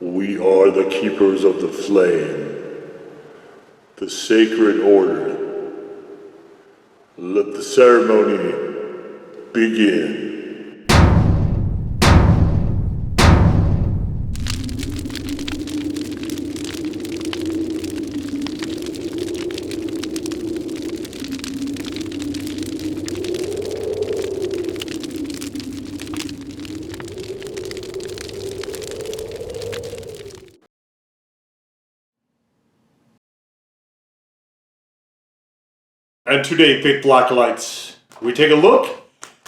We are the keepers of the flame, the sacred order. Let the ceremony begin. And today, Big Black Lights, we take a look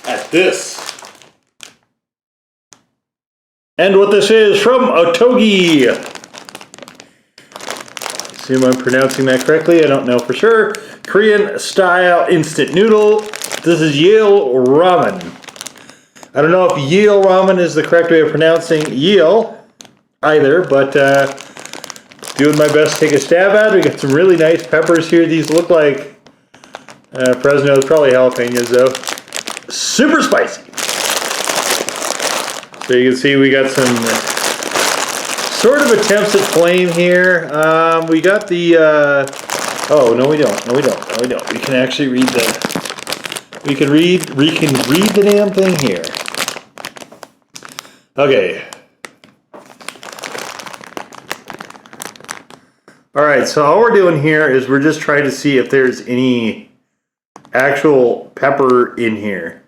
at this. And what this is from Ottogi. Assume I'm pronouncing that correctly, I don't know for sure. Korean style instant noodle. This is Yeul Ramen. I don't know if Yeul Ramen is the correct way of pronouncing Yeul either, but doing my best to take a stab at it. We got some really nice peppers here. These look like Fresno's, probably jalapenos though. Super spicy. So you can see we got some sort of attempts at flame here. We got the, oh no we don't, no we don't, no we don't. We can actually read we can read the damn thing here. Okay. Alright, so all we're doing here is we're just trying to see if there's any actual pepper in here.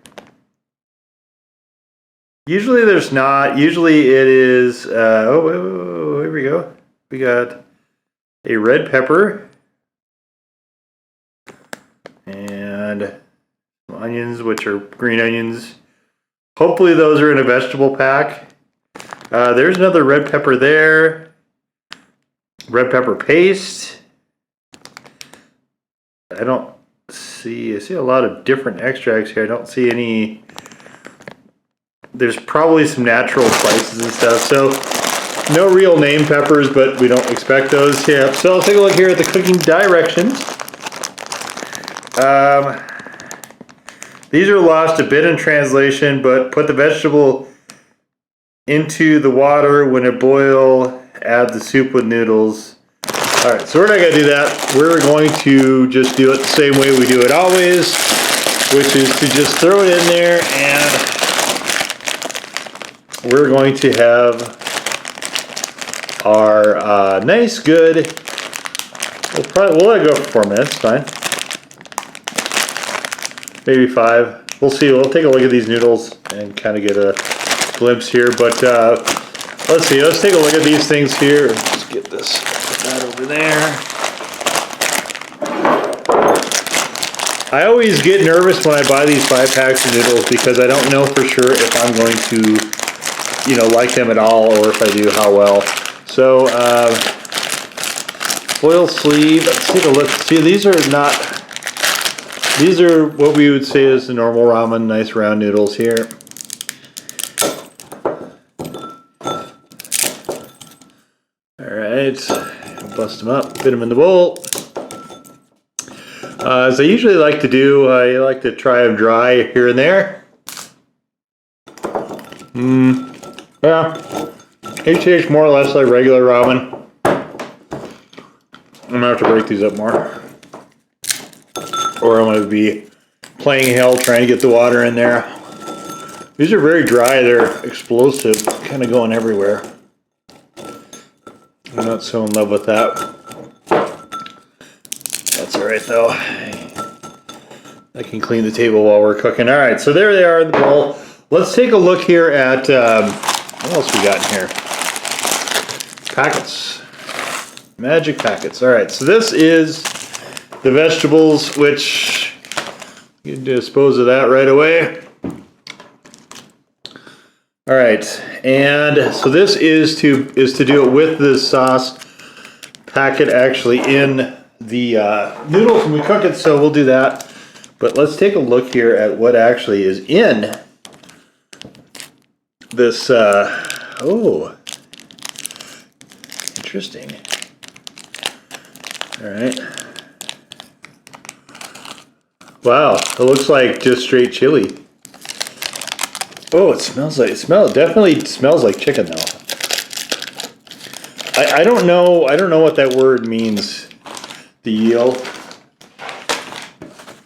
Usually there's not. Usually it is, oh, here we go. We got a red pepper and some onions, which are green onions. Hopefully those are in a vegetable pack. There's another red pepper there. Red pepper paste. I see a lot of different extracts here. I don't see any. There's probably some natural spices and stuff. So no real name peppers, but we don't expect those. Yeah. So I'll take a look here at the cooking directions. These are lost a bit in translation, but put the vegetable into the water when it boils. Add the soup with noodles. Alright, so we're not going to do that. We're going to just do it the same way we do it always, which is to just throw it in there, and we're going to have our nice, good, we'll let it go for 4 minutes, fine. Maybe 5. We'll see. We'll take a look at these noodles and kind of get a glimpse here, but let's see. Let's take a look at these things here. Let's get this. That over there. I always get nervous when I buy these 5 packs of noodles because I don't know for sure if I'm going to, like them at all, or if I do, how well. So, foil sleeve. Let's take a look. See, these are what we would say is the normal ramen, nice round noodles here. Alright. Bust them up, fit them in the bowl. As I usually like to do, I like to try them dry here and there. Yeah, it tastes more or less like regular ramen. I'm gonna have to break these up more, or I'm gonna be playing hell trying to get the water in there. These are very dry, they're explosive, kind of going everywhere. I'm not so in love with that. That's alright though. I can clean the table while we're cooking. Alright, so there they are in the bowl. Let's take a look here at, what else we got in here? Packets. Magic packets. Alright, so this is the vegetables, which you can dispose of that right away. Alright, and so this is to do it with the sauce packet actually in the noodles when we cook it, so we'll do that. But let's take a look here at what actually is in this, oh, interesting. Alright. Wow, it looks like just straight chili. Oh, definitely smells like chicken though. I don't know what that word means. The Yeul.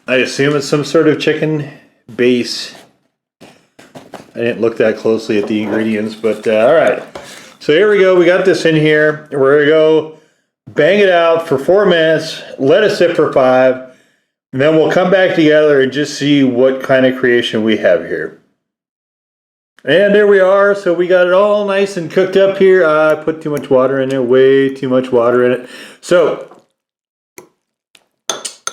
I assume it's some sort of chicken base. I didn't look that closely at the ingredients, but all right. So here we go. We got this in here. We're gonna go bang it out for 4 minutes. Let it sit for 5, and then we'll come back together and just see what kind of creation we have here. And there we are. So we got it all nice and cooked up here. I put too much water in it. Way too much water in it. So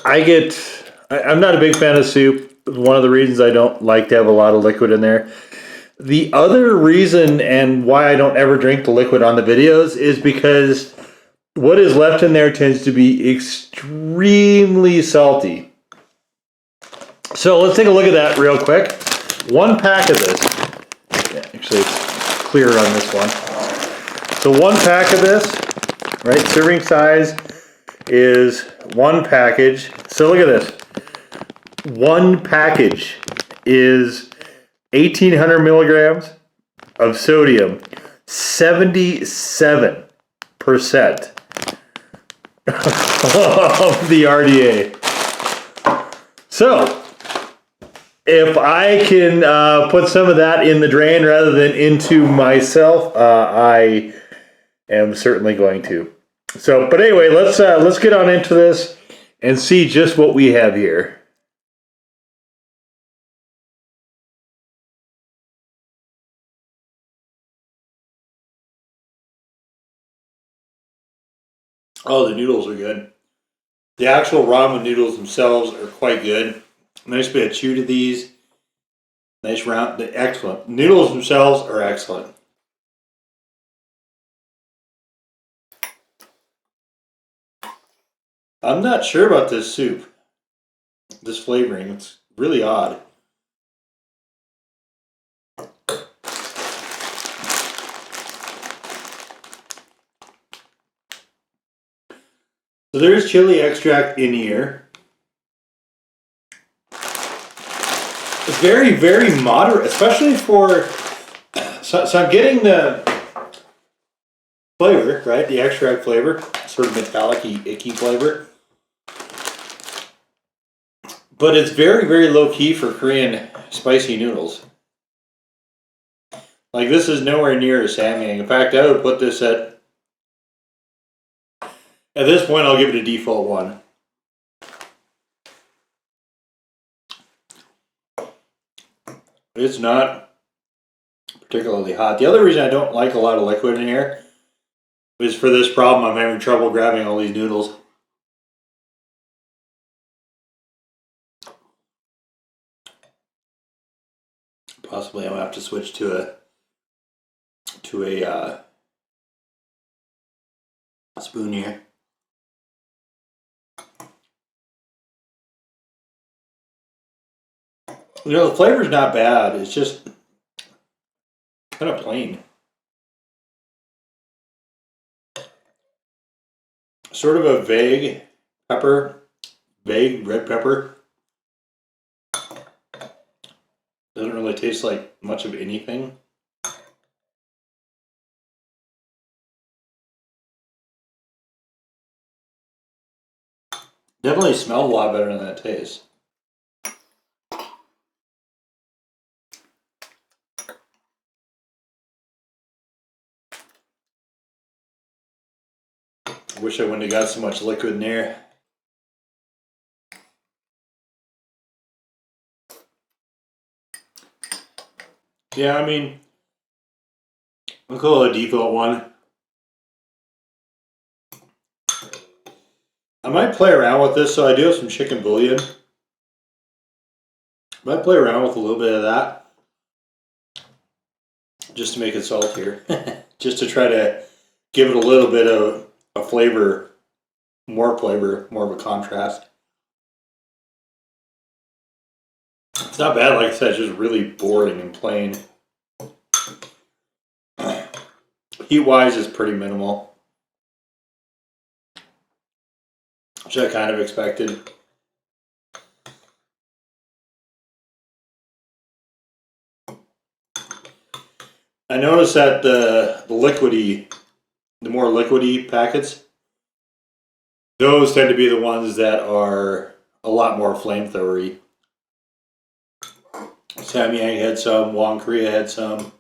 I'm not a big fan of soup. One of the reasons I don't like to have a lot of liquid in there. The other reason and why I don't ever drink the liquid on the videos is because what is left in there tends to be extremely salty. So let's take a look at that real quick. 1 pack of this. Yeah, actually, it's clearer on this one. So 1 pack of this, right? Serving size is 1 package. So look at this. 1 package is 1,800 milligrams of sodium, 77% of the RDA. So, if I can put some of that in the drain rather than into myself, I am certainly going to. So, but anyway, let's get on into this and see just what we have here. Oh, the noodles are good. The actual ramen noodles themselves are quite good. Nice bit of chew to these. Nice round, excellent. Noodles themselves are excellent. I'm not sure about this soup. This flavoring, it's really odd. So there's chili extract in here. It's very, very moderate, especially for. So I'm getting the flavor, right? The extract flavor, sort of metallic-y, icky flavor. But it's very, very low key for Korean spicy noodles. Like, this is nowhere near a Samyang. In fact, I would put this at this point, I'll give it a default 1. It's not particularly hot. The other reason I don't like a lot of liquid in here is for this problem. I'm having trouble grabbing all these noodles. Possibly I'm gonna have to switch to a spoon here. You know, the flavor's not bad. It's just kind of plain. Sort of a vague pepper, vague red pepper. Doesn't really taste like much of anything. Definitely smells a lot better than that tastes. I wish I wouldn't have got so much liquid in there. Yeah, I mean, I'll call it a default 1. I might play around with this, so I do have some chicken bouillon. I might play around with a little bit of that, just to make it saltier. Just to try to give it a little bit of a flavor, more of a contrast. It's not bad, like I said, it's just really boring and plain. Heat-wise is pretty minimal, which I kind of expected. I noticed that the liquidy the more liquidy packets, those tend to be the ones that are a lot more flamethrowery. Samyang had some, Wong Korea had some.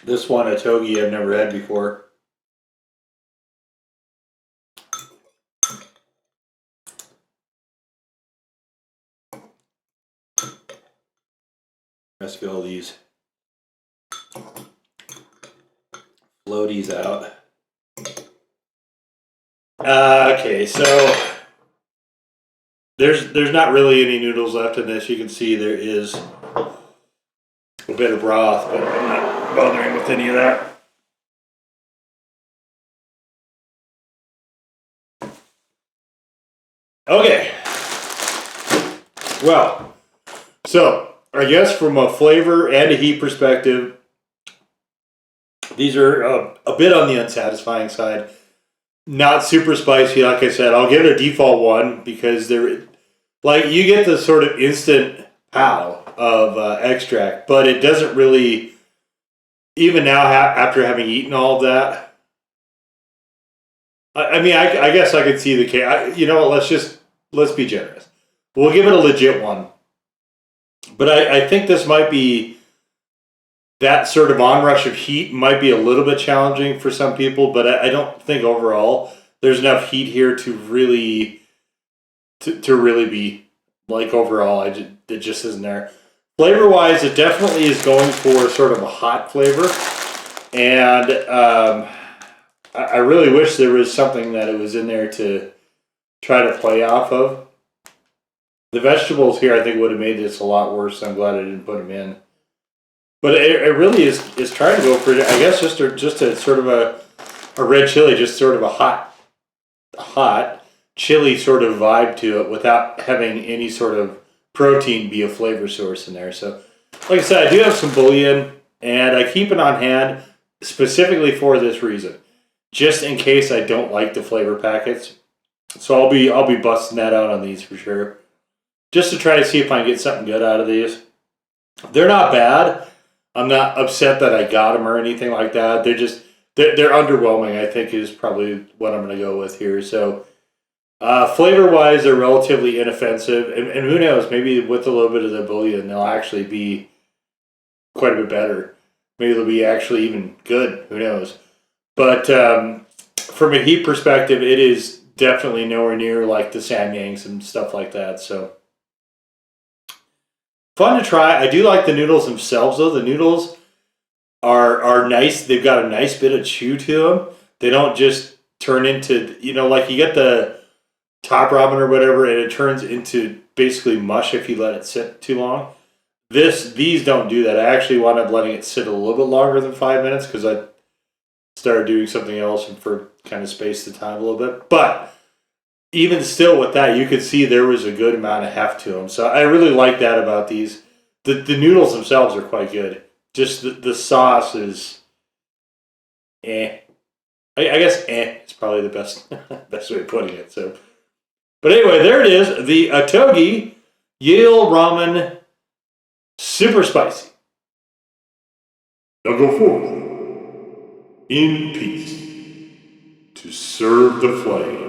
This one, Ottogi, I've never had before. Let's get all these floaties out. Okay, so there's not really any noodles left in this. You can see there is a bit of broth, but I'm not bothering with any of that. Okay. Well, so I guess from a flavor and a heat perspective, these are a bit on the unsatisfying side. Not super spicy, like I said. I'll give it a default 1 because they're like you get the sort of instant pow of extract, but it doesn't really. Even now, after having eaten all of that, I mean, I guess I could see the case. You know what? Let's be generous. We'll give it a legit 1. But I think this might be that sort of onrush of heat might be a little bit challenging for some people, but I don't think overall there's enough heat here to really be like overall. It just isn't there. Flavor wise, it definitely is going for sort of a hot flavor, and I really wish there was something that it was in there to try to play off of. The vegetables here, I think, would have made this a lot worse. I'm glad I didn't put them in. But it really is trying to go for, I guess, just a sort of a red chili, just sort of a hot chili sort of vibe to it without having any sort of protein be a flavor source in there. So, like I said, I do have some bouillon, and I keep it on hand specifically for this reason, just in case I don't like the flavor packets. So I'll be busting that out on these for sure, just to try to see if I can get something good out of these. They're not bad. I'm not upset that I got them or anything like that. They're underwhelming, I think, is probably what I'm going to go with here. So flavor-wise, they're relatively inoffensive. And who knows, maybe with a little bit of the bouillon, they'll actually be quite a bit better. Maybe they'll be actually even good. Who knows? But from a heat perspective, it is definitely nowhere near like the Samyangs and stuff like that. So fun to try. I do like the noodles themselves, though. The noodles are nice. They've got a nice bit of chew to them. They don't just turn into, like you get the top ramen or whatever, and it turns into basically mush if you let it sit too long. These don't do that. I actually wound up letting it sit a little bit longer than 5 minutes because I started doing something else and for kind of spaced the time a little bit. But even still with that, you could see there was a good amount of heft to them. So I really like that about these. The noodles themselves are quite good. Just the sauce is I guess is probably the best way of putting it. So, but anyway, there it is. The Ottogi Yeul Ramen Super Spicy. Now go forth in peace to serve the flame.